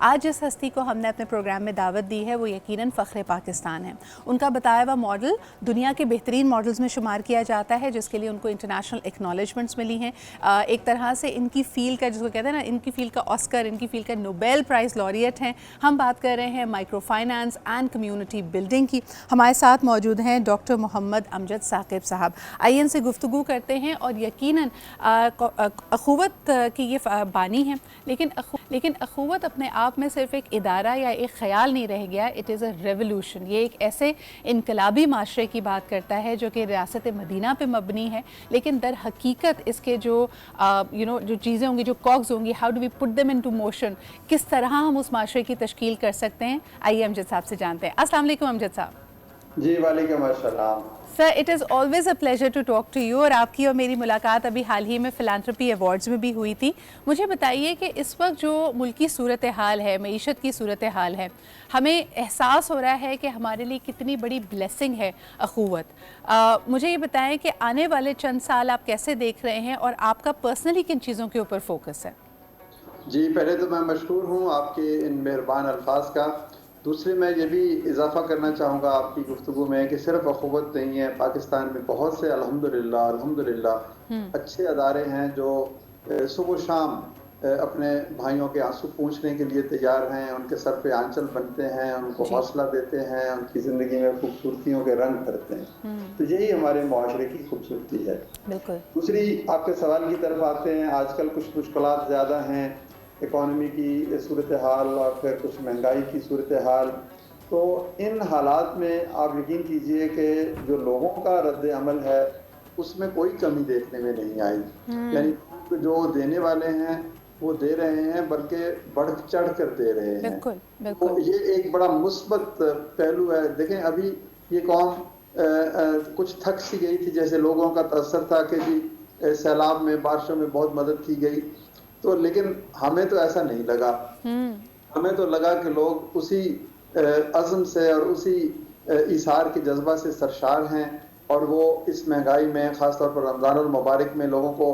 آج جس ہستی کو ہم نے اپنے پروگرام میں دعوت دی ہے وہ یقیناً فخر پاکستان ہے. ان کا بتایا ہوا ماڈل دنیا کے بہترین ماڈلز میں شمار کیا جاتا ہے جس کے لیے ان کو انٹرنیشنل ایکنالجمنٹس ملی ہیں. ایک طرح سے ان کی فیلڈ کا جس کو کہتے ہیں نا ان کی فیلڈ کا آسکر، ان کی فیلڈ کا نوبیل پرائز laureate ہیں. ہم بات کر رہے ہیں micro finance and community building کی. ہمارے ساتھ موجود ہیں ڈاکٹر محمد امجد ثاقب صاحب. آئیے ان سے گفتگو کرتے ہیں اور یقیناً اخوت کی یہ بانی ہے، لیکن اخوت اپنے آپ میں صرف ایک ادارہ یا ایک خیال نہیں رہ گیا. It is a revolution. یہ ایک ایسے انقلابی معاشرے کی بات کرتا ہے جو کہ ریاست مدینہ پہ مبنی ہے، لیکن در حقیقت اس کے جو جو چیزیں ہوں گی، جو کاگز ہوں گی، how do we put them into motion, کس طرح ہم اس معاشرے کی تشکیل کر سکتے ہیں. آئیے امجد صاحب سے جانتے ہیں. السلام علیکم امجد صاحب. جی وعلیکم السلام. Sir it is always a pleasure to talk to you. اور آپ کی اور میری ملاقات ابھی حال ہی میں فلانتھرپی ایوارڈز میں بھی ہوئی تھی. مجھے بتائیے کہ اس وقت جو ملکی صورتحال ہے، معیشت کی صورتحال ہے، ہمیں احساس ہو رہا ہے کہ ہمارے لیے کتنی بڑی بلیسنگ ہے اخوت. مجھے یہ بتائیں کہ آنے والے چند سال آپ کیسے دیکھ رہے ہیں اور آپ کا پرسنلی کن چیزوں کے اوپر فوکس ہے؟ جی پہلے تو میں مشکور ہوں آپ کے ان مہربان الفاظ کا. دوسرے میں یہ بھی اضافہ کرنا چاہوں گا آپ کی گفتگو میں کہ صرف اخوت نہیں ہے، پاکستان میں بہت سے الحمدللہ اچھے ادارے ہیں جو صبح و شام اپنے بھائیوں کے آنسو پوچھنے کے لیے تیار ہیں، ان کے سر پہ آنچل بنتے ہیں، ان کو حوصلہ دیتے ہیں، ان کی زندگی میں خوبصورتیوں کے رنگ بھرتے ہیں. تو یہی ہمارے معاشرے کی خوبصورتی ہے. بالکل. دوسری آپ کے سوال کی طرف آتے ہیں. آج کل کچھ مشکلات زیادہ ہیں، اکانومی کی صورتحال اور پھر کچھ مہنگائی کی صورتحال. تو ان حالات میں آپ یقین کیجئے کہ جو لوگوں کا رد عمل ہے اس میں کوئی کمی دیکھنے میں نہیں آئی. یعنی جو دینے والے ہیں وہ دے رہے ہیں، بلکہ بڑھ چڑھ کر دے رہے ہیں. تو یہ ایک بڑا مثبت پہلو ہے. دیکھیں ابھی یہ قوم کچھ تھک سی گئی تھی، جیسے لوگوں کا تاثر تھا کہ جی سیلاب میں، بارشوں میں بہت مدد کی گئی. تو لیکن ہمیں تو ایسا نہیں لگا. ہمیں تو لگا کہ لوگ اسی عزم سے اور اسی ایثار کے جذبہ سے سرشار ہیں، اور وہ اس مہنگائی میں، خاص طور پر رمضان المبارک میں، لوگوں کو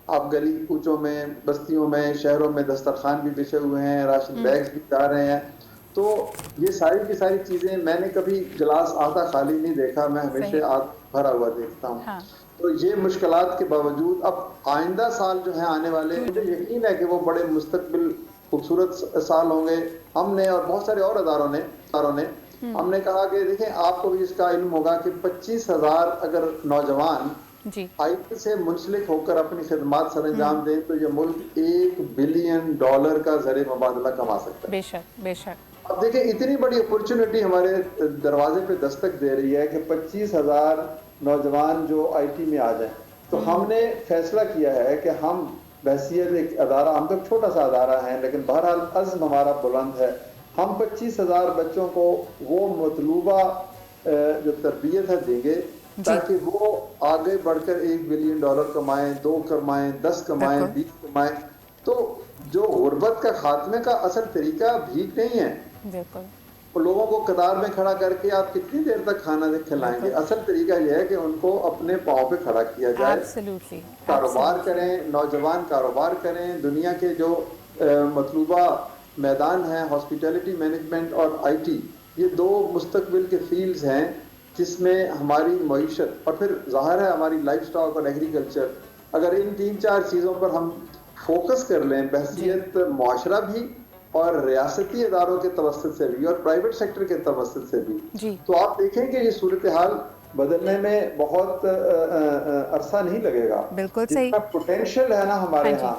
آپ گلی کوچوں میں، بستیوں میں، شہروں میں دسترخوان بھی بچھے ہوئے ہیں، راشن بیگز بھی جا رہے ہیں. تو یہ ساری کی ساری چیزیں، میں نے کبھی گلاس آدھا خالی نہیں دیکھا، میں ہمیشہ آدھا بھرا ہوا دیکھتا ہوں. تو یہ مشکلات کے باوجود اب آئندہ سال جو ہیں آنے والے، مجھے یقین ہے کہ وہ بڑے مستقبل خوبصورت سال ہوں گے. ہم نے اور بہت سارے اور اداروں نے ہم نے کہا کہ دیکھیں آپ کو بھی اس کا علم ہوگا کہ 25,000 اگر نوجوان آئی ٹی سے منسلک ہو کر اپنی خدمات سر انجام دیں تو یہ ملک $1 بلین کا زر مبادلہ کما سکتا ہے. بے شک بے شک. اب دیکھیں اتنی بڑی اپورچونٹی ہمارے دروازے پہ دستک دے رہی ہے کہ 25,000 نوجوان جو آئی ٹی میں آ جائیں. تو ہم نے فیصلہ کیا ہے کہ ہم بحیثیت ایک ادارہ، ہم تو چھوٹا سا ادارہ ہیں لیکن بہرحال عزم ہمارا بلند ہے. ہم 25,000 بچوں کو وہ مطلوبہ جو تربیت ہے دیں گے تاکہ وہ آگے بڑھ کر $1 بلین کمائیں، 2 کمائیں، 10 کمائیں، 20 کمائیں. تو جو غربت کا خاتمے کا اصل طریقہ بھیک نہیں ہے. بالکل. لوگوں کو قطار میں کھڑا کر کے آپ کتنی دیر تک کھانا کھلائیں گے؟ اصل طریقہ یہ ہے کہ ان کو اپنے پاؤں پہ کھڑا کیا جائے. کاروبار کریں، نوجوان کاروبار کریں. دنیا کے جو مطلوبہ میدان ہیں، ہاسپٹیلٹی مینجمنٹ اور آئی ٹی، یہ 2 مستقبل کے فیلڈز ہیں جس میں ہماری معیشت اور پھر ظاہر ہے ہماری لائف سٹاک اور ایگریکلچر، اگر ان 3-4 چیزوں پر ہم فوکس کر لیں بحیثیت معاشرہ بھی اور ریاستی اداروں کے توسط سے بھی اور پرائیویٹ سیکٹر کے توسط سے بھی، تو آپ دیکھیں کہ یہ صورتحال بدلنے میں بہت عرصہ نہیں لگے گا. بالکل صحیح. جتنا پوٹینشیل ہے نا ہمارے ہاں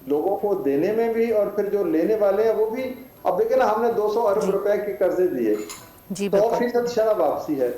لوگوں کو دینے میں بھی اور پھر جو لینے والے ہیں وہ بھی. اب دیکھیں نا ہم نے 200 ارب روپے کے قرضے دیے، 100% شرح واپسی ہے.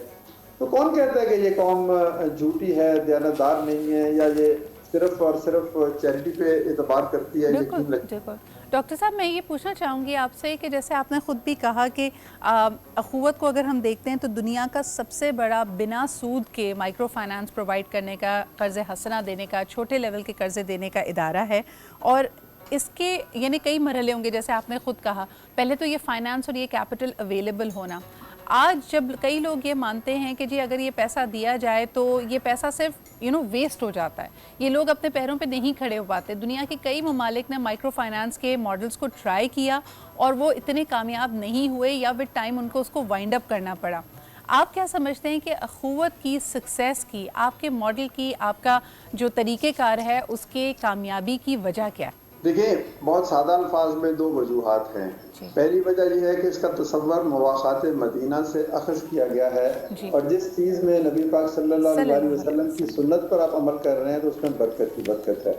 تو کون کہتا ہے کہ یہ قوم جھوٹی ہے، دیانتدار نہیں ہے، یا یہ صرف اور صرف چیریٹی پہ اعتبار کرتی ہے؟ بالکل. ڈاکٹر صاحب میں یہ پوچھنا چاہوں گی آپ سے کہ جیسے آپ نے خود بھی کہا کہ اخوت کو اگر ہم دیکھتے ہیں تو دنیا کا سب سے بڑا بنا سود کے مائکرو فائنانس پرووائڈ کرنے کا، قرض حسنہ دینے کا، چھوٹے لیول کے قرضے دینے کا ادارہ ہے. اور اس کے یعنی کئی مرحلے ہوں گے جیسے آپ نے خود کہا. پہلے تو یہ فائنانس اور یہ کیپٹل اویلیبل ہونا. آج جب کئی لوگ یہ مانتے ہیں کہ جی اگر یہ پیسہ دیا جائے تو یہ پیسہ صرف ویسٹ ہو جاتا ہے, یہ لوگ اپنے پیروں پہ نہیں کھڑے ہو پاتے. دنیا کے کئی ممالک نے مائکرو فائنانس کے ماڈلز کو ٹرائی کیا اور وہ اتنے کامیاب نہیں ہوئے, یا ود ٹائم ان کو اس کو وائنڈ اپ کرنا پڑا. آپ کیا سمجھتے ہیں کہ اخوت کی سکسیس کی, آپ کے ماڈل کی, آپ کا جو طریقہ کار ہے اس کے کامیابی کی وجہ کیا ہے؟ دیکھیں, بہت سادہ الفاظ میں دو وجوہات ہیں. پہلی وجہ یہ ہے کہ اس کا تصور مواقعات مدینہ سے اخذ کیا گیا ہے, اور جس چیز میں نبی پاک صلی اللہ علیہ وسلم کی سنت پر آپ عمل کر رہے ہیں تو اس میں برکت کی برکت ہے.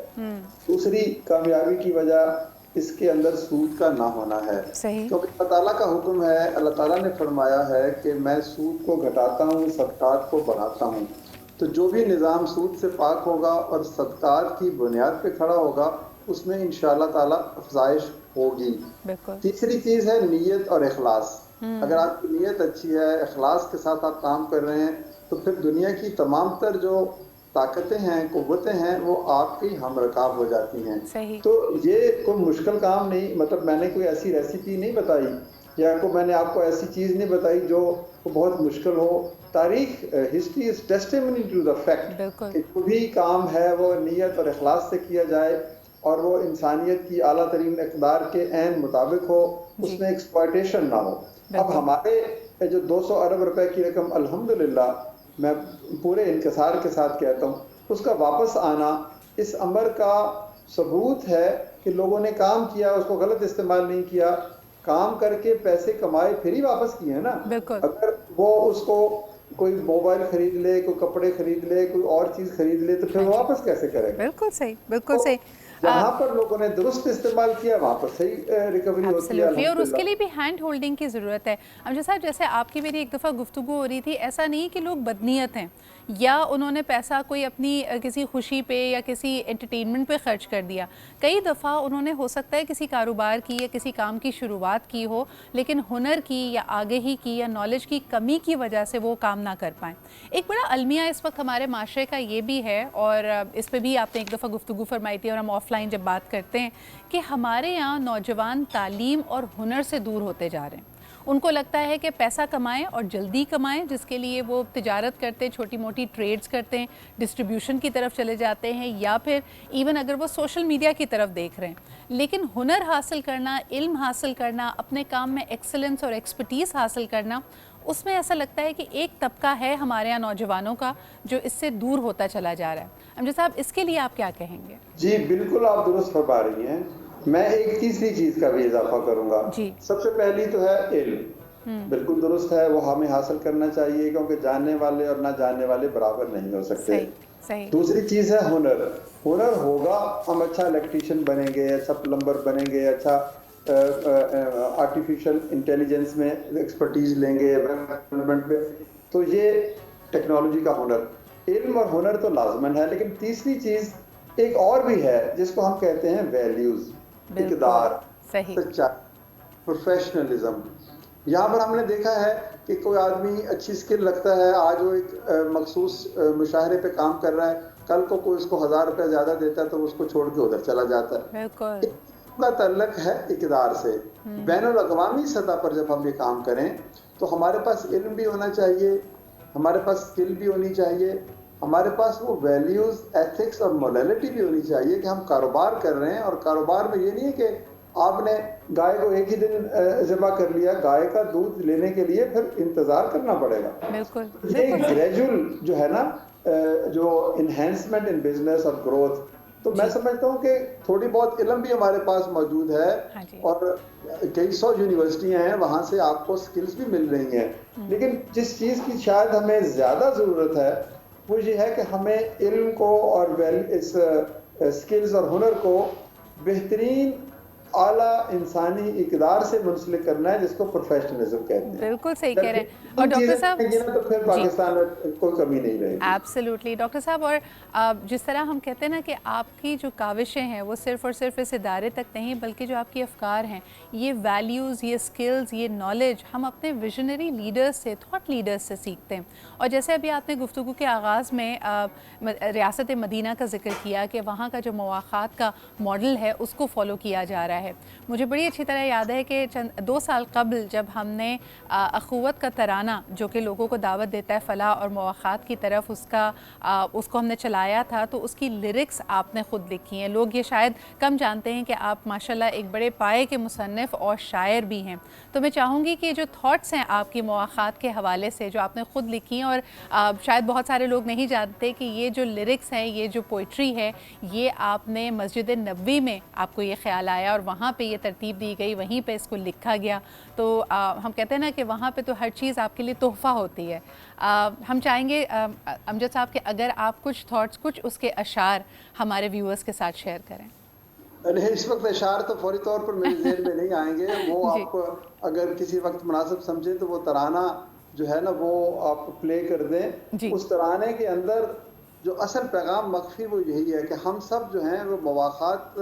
دوسری کامیابی کی وجہ اس کے اندر سود کا نہ ہونا ہے, کیونکہ اللہ تعالیٰ کا حکم ہے, اللہ تعالیٰ نے فرمایا ہے کہ میں سود کو گھٹاتا ہوں, صدقات کو بڑھاتا ہوں. تو جو بھی نظام سود سے پاک ہوگا اور صدقات کی بنیاد پہ کھڑا ہوگا اس میں انشاءاللہ تعالیٰ افزائش ہوگی. تیسری چیز ہے نیت اور اخلاص. اگر آپ کی نیت اچھی ہے, اخلاص کے ساتھ آپ کام کر رہے ہیں, تو پھر دنیا کی تمام تر جو طاقتیں ہیں, قوتیں ہیں, وہ آپ کی ہم رکاب ہو جاتی ہیں. تو یہ کوئی مشکل کام نہیں, مطلب میں نے کوئی ایسی ریسیپی نہیں بتائی یا میں نے آپ کو ایسی چیز نہیں بتائی جو بہت مشکل ہو. تاریخ, history is testimony to the fact کہ جو بھی کام ہے وہ نیت اور اخلاص سے کیا جائے اور وہ انسانیت کی اعلیٰ ترین اقدار کے عین مطابق ہو, اس میں ایکسپلائٹیشن نہ ہو. اب ہمارے جو 200 ارب روپے کی رقم الحمدللہ میں پورے انکسار کے ساتھ کہتا ہوں, اس کا واپس آنا اس امر کا ثبوت ہے کہ لوگوں نے کام کیا, اس کو غلط استعمال نہیں کیا, کام کر کے پیسے کمائے پھر ہی واپس کیے ہیں نا. اگر وہ اس کو کوئی موبائل خرید لے, کوئی کپڑے خرید لے, کوئی اور چیز خرید لے, تو پھر وہ واپس کیسے کرے گا؟ بالکل صحیح, بالکل صحیح. جہاں پر لوگوں نے درست استعمال کیا وہاں پر صحیح ریکوری ہوتی ہے, اور اس کے لیے بھی ہینڈ ہولڈنگ کی ضرورت ہے. امجد صاحب, جیسے آپ کی میری ایک دفعہ گفتگو ہو رہی تھی, ایسا نہیں کہ لوگ بدنیت ہیں یا انہوں نے پیسہ کوئی اپنی کسی خوشی پہ یا کسی انٹرٹینمنٹ پہ خرچ کر دیا. کئی دفعہ انہوں نے ہو سکتا ہے کسی کاروبار کی یا کسی کام کی شروعات کی ہو, لیکن ہنر کی یا آگہی کی یا نالج کی کمی کی وجہ سے وہ کام نہ کر پائیں. ایک بڑا المیہ اس وقت ہمارے معاشرے کا یہ بھی ہے, اور اس پہ بھی آپ نے ایک دفعہ گفتگو فرمائی تھی اور ہم آف لائن جب بات کرتے ہیں, کہ ہمارے یہاں نوجوان تعلیم اور ہنر سے دور ہوتے جا رہے ہیں. ان کو لگتا ہے کہ پیسہ کمائیں اور جلدی کمائیں, جس کے لیے وہ تجارت کرتے, چھوٹی موٹی ٹریڈز کرتے ہیں, ڈسٹریبیوشن کی طرف چلے جاتے ہیں, یا پھر ایون اگر وہ سوشل میڈیا کی طرف دیکھ رہے ہیں. لیکن ہنر حاصل کرنا, علم حاصل کرنا, اپنے کام میں ایکسلنس اور ایکسپرٹیز حاصل کرنا, اس میں ایسا لگتا ہے کہ ایک طبقہ ہے ہمارے یہاں نوجوانوں کا جو اس سے دور ہوتا چلا جا رہا ہے. امجد صاحب, اس کے لیے آپ کیا کہیں گے؟ جی بالکل, آپ درست فرما رہی ہیں. میں ایک تیسری چیز کا بھی اضافہ کروں گا. سب سے پہلی تو ہے علم. بالکل درست ہے, وہ ہمیں حاصل کرنا چاہیے, کیونکہ جاننے والے اور نہ جاننے والے برابر نہیں ہو سکتے. دوسری چیز ہے ہنر. ہنر ہوگا ہم اچھا الیکٹریشین بنیں گے, اچھا پلمبر بنیں گے, اچھا آرٹیفیشل انٹیلیجنس میں ایکسپرٹیز لیں گے, ڈیولپمنٹ میں, تو یہ ٹیکنالوجی کا ہنر. علم اور ہنر تو لازمن ہے, لیکن تیسری چیز ایک اور بھی ہے جس کو ہم کہتے ہیں ویلیوز, اقدار, سچائی, پروفیشنلزم. یہاں پر ہم نے دیکھا ہے کہ کوئی آدمی اچھی سکل رکھتا ہے, آج وہ ایک مخصوص مشاہرے پہ کام کر رہا ہے, کل کو کوئی اس کو 1000 روپے زیادہ دیتا ہے تو اس کو چھوڑ کے ادھر چلا جاتا ہے. کا تعلق ہے اقدار سے. بین الاقوامی سطح پر جب ہم یہ کام کریں تو ہمارے پاس علم بھی ہونا چاہیے, ہمارے پاس سکل بھی ہونی چاہیے, ہمارے پاس وہ ویلیوز, ایتھکس اور مورالٹی بھی ہونی چاہیے کہ ہم کاروبار کر رہے ہیں, اور کاروبار میں یہ نہیں ہے کہ آپ نے گائے کو ایک ہی دن ذبح کر لیا, گائے کا دودھ لینے کے لیے پھر انتظار کرنا پڑے گا. یہ گریجول جو ہے نا, جو انہینسمنٹ ان بزنس اور گروتھ, تو میں سمجھتا ہوں کہ تھوڑی بہت علم بھی ہمارے پاس موجود ہے, اور کئی 100 یونیورسٹیاں ہیں, وہاں سے آپ کو سکلز بھی مل رہی ہیں. لیکن جس چیز کی شاید ہمیں زیادہ ضرورت ہے وہ یہ ہے کہ ہمیں علم کو اور اس سکلز اور ہنر کو بہترین اعلیٰ انسانی اقدار سے منسلک کرنا ہے, جس کو پروفیشنلزم کہتے ہیں. بالکل صحیح کہہ رہے ہیں. اور ڈاکٹر صاحب, تو پھر پاکستان میں کوئی کمی نہیں رہے گی. ایبسلیوٹلی ڈاکٹر صاحب, اور جس طرح ہم کہتے ہیں نا کہ آپ کی جو کاوشیں ہیں وہ صرف اور صرف اس ادارے تک نہیں, بلکہ جو آپ کی افکار ہیں, یہ ویلیوز, یہ سکلز, یہ نالج ہم اپنے ویژنری لیڈرز سے, تھاٹ لیڈرز سے سیکھتے ہیں. اور جیسے ابھی آپ نے گفتگو کے آغاز میں ریاست مدینہ کا ذکر کیا کہ وہاں کا جو مواقعات کا ماڈل ہے اس کو فالو کیا جا رہا ہے, ہے. مجھے بڑی اچھی طرح یاد ہے کہ 2 سال قبل جب ہم نے اخوت کا ترانہ جو کہ لوگوں کو دعوت دیتا ہے فلاح اور مواخات کی طرف، اس کو ہم نے چلایا تھا، تو اس کی لیرکس آپ نے خود لکھی ہیں. لوگ یہ شاید کم جانتے ہیں کہ آپ ماشاءاللہ ایک بڑے پائے کے مصنف اور شاعر بھی ہیں. تو میں چاہوں گی کہ جو تھاٹس ہیں آپ کی مواخات کے حوالے سے جو آپ نے خود لکھی ہیں، اور شاید بہت سارے لوگ نہیں جانتے کہ یہ جو لیرکس ہیں، یہ جو پوئٹری ہے، یہ آپ نے مسجد نبوی میں آپ کو یہ خیال آیا اور وہاں پہ یہ ترتیب دی گئی، وہیں پہ اس کو لکھا گیا. تو ہم کہتے ہیں نا کہ وہاں پہ تو ہر چیز آپ کے لیے تحفہ ہوتی ہے. ہم چاہیں گے امجد صاحب کہ اگر آپ کچھ تھاٹس، کچھ اس کے اشعار ہمارے ویورز کے ساتھ شیئر کریں. نہیں، اس وقت اشعار تو فوری طور پر میرے ذہن میں نہیں آئیں گے. وہ آپ اگر کسی وقت مناسب سمجھیں تو وہ ترانہ جو ہے نا وہ آپ پلے کر دیں. اس ترانے کے اندر جو اصل پیغام مخفی وہ یہی ہے کہ ہم سب جو ہیں وہ مواخات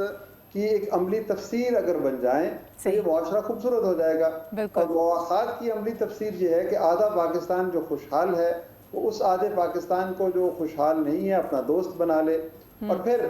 کی ایک عملی تفسیر اگر بن جائیں تو یہ معاشرہ خوبصورت ہو جائے گا. اور مواخات کی عملی تفسیر یہ ہے کہ آدھا پاکستان جو خوشحال ہے وہ اس آدھے پاکستان کو جو خوشحال نہیں ہے اپنا دوست بنا لے. اور پھر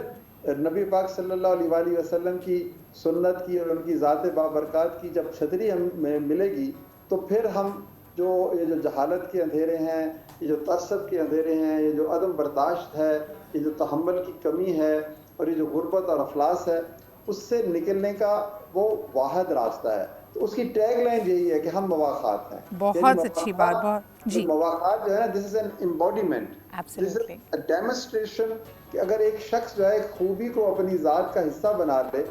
نبی پاک صلی اللہ علیہ وآلہ وسلم کی سنت کی اور ان کی ذات بابرکات کی جب چھتری ہمیں ملے گی تو پھر ہم یہ جو جہالت کے اندھیرے ہیں، یہ جو تعصب کے اندھیرے ہیں، یہ جو عدم برداشت ہے، یہ جو تحمل کی کمی ہے اور یہ جو غربت اور افلاس ہے، اس سے نکلنے کا وہ واحد راستہ ہے. تو اس کی ٹیگ لائن یہی ہے کہ ہم مواخات ہیں. بہت اچھی بات. بہت جی. مواخات جو ہے نا، دس is an امبوڈیمنٹ، this is a demonstration کہ اگر ایک شخص جو ہے خوبی کو اپنی ذات کا حصہ بنا لے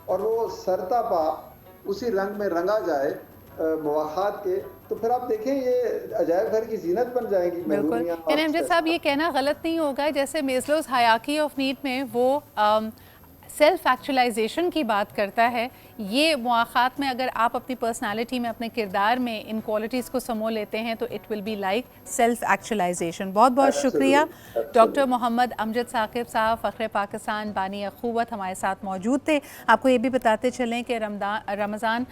اور وہ سرتا پا اسی رنگ میں رنگا جائے مواخات کے، تو پھر آپ دیکھیں یہ عجائب گھر کی زینت بن جائیں گی. بالکل. یعنی امجد صاحب یہ کہنا غلط نہیں ہوگا جیسے میزلوز ہائرارکی آف نیڈ میں وہ سیلف ایکچولائزیشن کی بات کرتا ہے، یہ مواخات میں اگر آپ اپنی پرسنالٹی میں، اپنے کردار میں ان کوالٹیز کو سمو لیتے ہیں تو it will be like self actualization. بہت بہت شکریہ ڈاکٹر محمد امجد ثاقب صاحب، فخر پاکستان، بانی اخوت، ہمارے ساتھ موجود تھے. آپ کو یہ بھی بتاتے چلیں کہ رمضان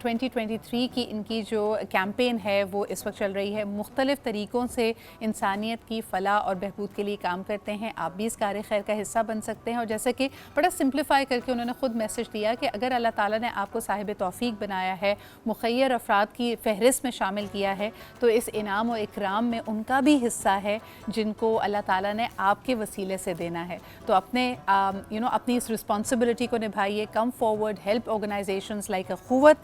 2023 کی ان کی جو کیمپین ہے وہ اس وقت چل رہی ہے. مختلف طریقوں سے انسانیت کی فلاح اور بہبود کے لیے کام کرتے ہیں. آپ بھی اس کار خیر کا حصہ بن سکتے ہیں. اور جیسے کہ بڑا سمپلیفائی کر کے انہوں نے خود میسج دیا کہ اگر اللہ تعالیٰ نے آپ کو صاحب توفیق بنایا ہے، مخیر افراد کی فہرست میں شامل کیا ہے، تو اس انعام و اکرام میں ان کا بھی حصہ ہے جن کو اللہ تعالیٰ نے آپ کے وسیلے سے دینا ہے. تو اپنے اپنی اس رسپانسبلٹی کو نبھائیے. Come forward, help organizations like اخوت.